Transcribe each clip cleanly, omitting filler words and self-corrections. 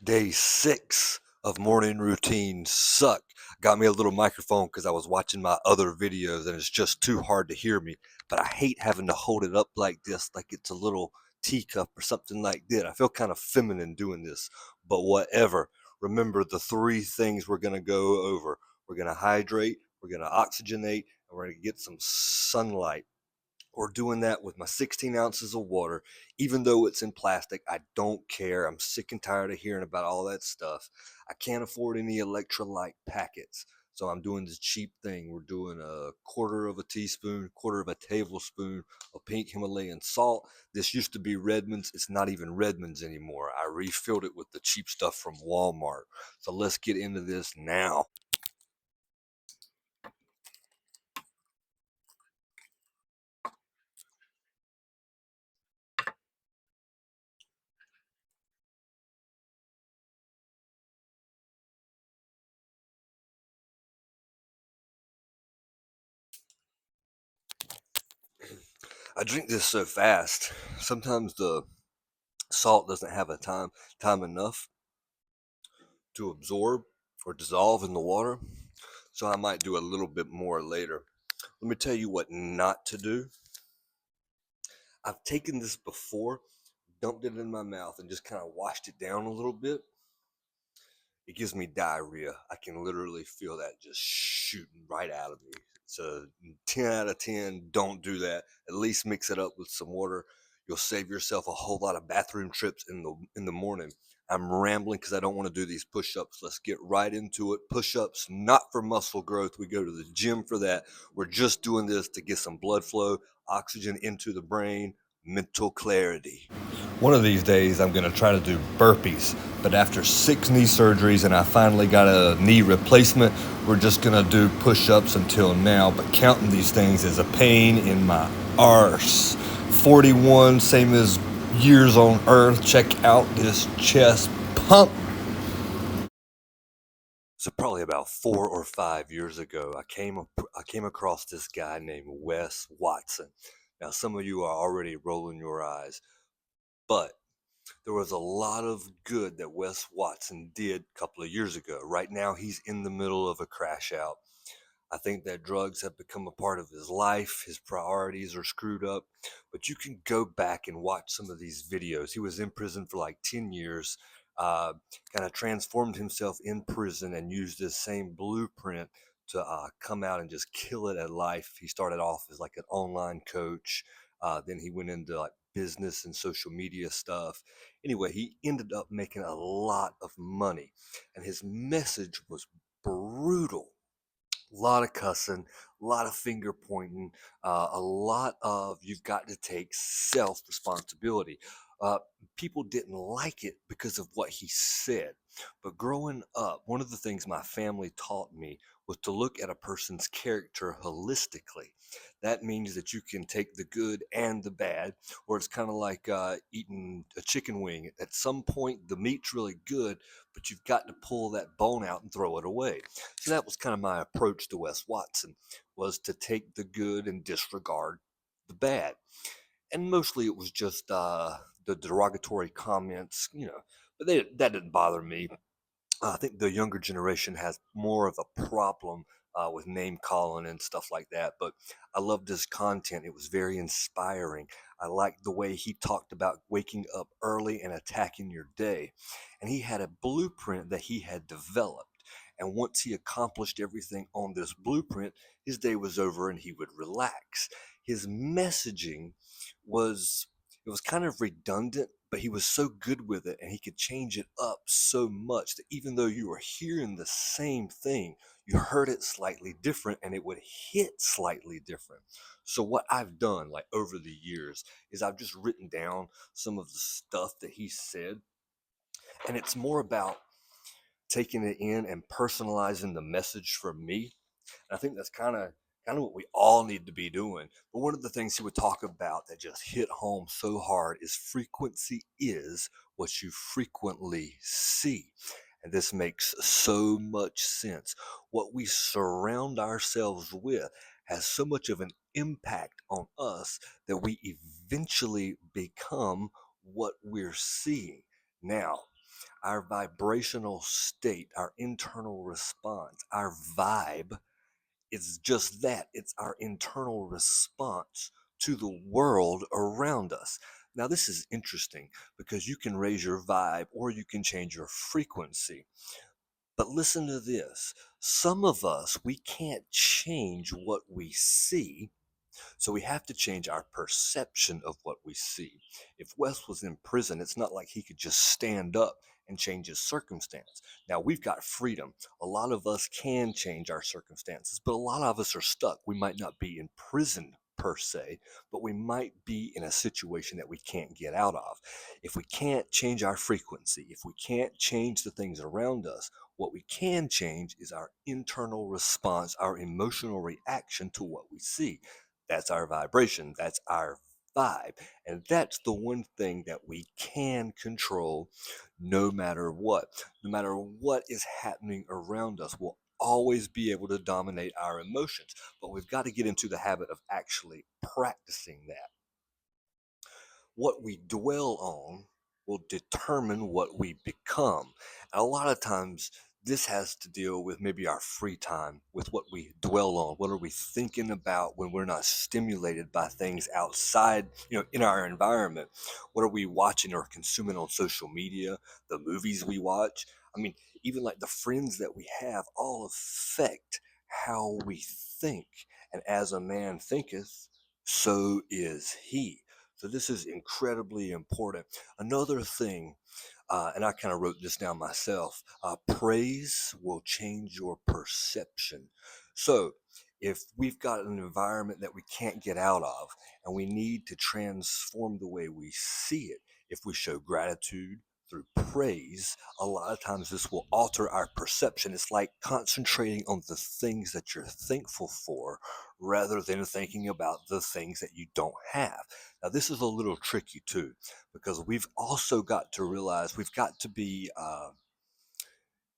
Day 6 of morning routine suck. Got me a little microphone because I was watching my other videos and it's just too hard to hear me. But I hate having to hold it up like this, like it's a little teacup or something like that. I feel kind of feminine doing this, but whatever. Remember the three things we're going to go over. We're going to hydrate, we're going to oxygenate, and we're going to get some sunlight, or doing that with my 16 ounces of water. Even though it's in plastic, I don't care. I'm sick and tired of hearing about all that stuff. I can't afford any electrolyte packets, so I'm doing this cheap thing. We're doing a quarter of a teaspoon, quarter of a tablespoon of pink Himalayan salt. This used to be Redmond's. It's not even Redmond's anymore. I refilled it with the cheap stuff from Walmart. So let's get into this now. I drink this so fast. Sometimes the salt doesn't have a time enough to absorb or dissolve in the water, so I might do a little bit more later. Let me tell you what not to do. I've taken this before, dumped it in my mouth, and just kind of washed it down a little bit. It gives me diarrhea. I can literally feel that just shooting right out of me. So 10 out of 10, don't do that. At least mix it up with some water. You'll save yourself a whole lot of bathroom trips in the morning. I'm rambling because I don't want to do these push-ups. Let's get right into it. Push-ups, not for muscle growth. We go to the gym for that. We're just doing this to get some blood flow, oxygen into the brain, mental clarity. One of these days, I'm going to try to do burpees, but after 6 knee surgeries and I finally got a knee replacement, we're just going to do push-ups until now, but counting these things is a pain in my arse. 41, same as years on earth. Check out this chest pump. So probably about 4 or 5 years ago, I came across this guy named Wes Watson. Now, some of you are already rolling your eyes, but there was a lot of good that Wes Watson did a couple of years ago. Right now, he's in the middle of a crash out. I think that drugs have become a part of his life. His priorities are screwed up. But you can go back and watch some of these videos. He was in prison for like 10 years, uh, kind of transformed himself in prison and used this same blueprint to come out and just kill it at life. He started off as like an online coach. Then he went into like business and social media stuff. Anyway, he ended up making a lot of money, and his message was brutal. A lot of cussing, a lot of finger pointing, a lot of you've got to take self responsibility. Uh, People didn't like it because of what he said. But growing up, one of the things my family taught me was to look at a person's character holistically. That means that you can take the good and the bad, or it's kind of like eating a chicken wing. At some point, the meat's really good, but you've got to pull that bone out and throw it away. So that was kind of my approach to Wes Watson, was to take the good and disregard the bad. And mostly it was just the derogatory comments, but that didn't bother me. I think the younger generation has more of a problem with name calling and stuff like that. But I loved his content. It was very inspiring. I liked the way he talked about waking up early and attacking your day. And he had a blueprint that he had developed. And once he accomplished everything on this blueprint, his day was over and he would relax. His messaging was it was kind of redundant, but he was so good with it and he could change it up so much that even though you were hearing the same thing, you heard it slightly different and it would hit slightly different. So what I've done like over the years is I've just written down some of the stuff that he said, and it's more about taking it in and personalizing the message for me. And I think that's kind of what we all need to be doing. But one of the things he would talk about that just hit home so hard is frequency is what you frequently see. And this makes so much sense. What we surround ourselves with has so much of an impact on us that we eventually become what we're seeing. Now, Our vibrational state, our internal response, our vibe is just that. It's our internal response to the world around us. Now, this is interesting because you can raise your vibe or you can change your frequency. But listen to this. Some of us, we can't change what we see, so we have to change our perception of what we see. If Wes was in prison, it's not like he could just stand up and change his circumstance. Now we've got freedom. A lot of us can change our circumstances, but a lot of us are stuck. We might not be in prison per se, but we might be in a situation that we can't get out of. If we can't change our frequency, if we can't change the things around us, what we can change is our internal response, our emotional reaction to what we see. That's our vibration. That's our vibe. And that's the one thing that we can control no matter what. No matter what is happening around us, we'll always be able to dominate our emotions. But we've got to get into the habit of actually practicing that. What we dwell on will determine what we become. And a lot of times, this has to deal with maybe our free time, with what we dwell on. What are we thinking about when we're not stimulated by things outside, in our environment? What are we watching or consuming on social media, the movies we watch? I mean, even like the friends that we have all affect how we think. And as a man thinketh, so is he. So this is incredibly important. Another thing, and I kind of wrote this down myself, praise will change your perception. So if we've got an environment that we can't get out of and we need to transform the way we see it, if we show gratitude through praise, a lot of times this will alter our perception. It's like concentrating on the things that you're thankful for rather than thinking about the things that you don't have. Now, this is a little tricky too, because we've also got to realize we've got to be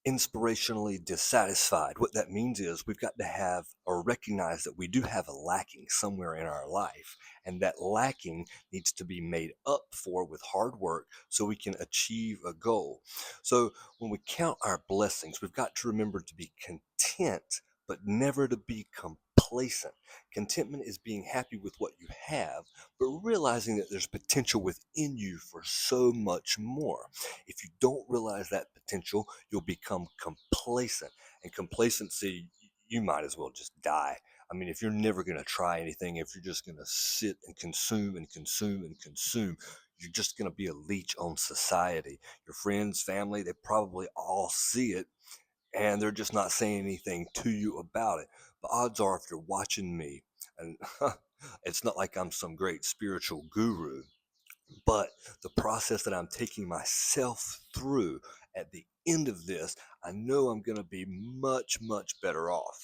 inspirationally dissatisfied. What that means is we've got to have or recognize that we do have a lacking somewhere in our life, and that lacking needs to be made up for with hard work so we can achieve a goal. So when we count our blessings, we've got to remember to be content, but never to be complacent. Contentment is being happy with what you have, but realizing that there's potential within you for so much more. If you don't realize that potential, you'll become complacent. And complacency, you might as well just die. I mean, if you're never going to try anything, if you're just going to sit and consume and consume and consume, you're just going to be a leech on society. Your friends, family, they probably all see it and they're just not saying anything to you about it. But odds are, if you're watching me, and it's not like I'm some great spiritual guru, but the process that I'm taking myself through at the end of this, I know I'm going to be much, much better off.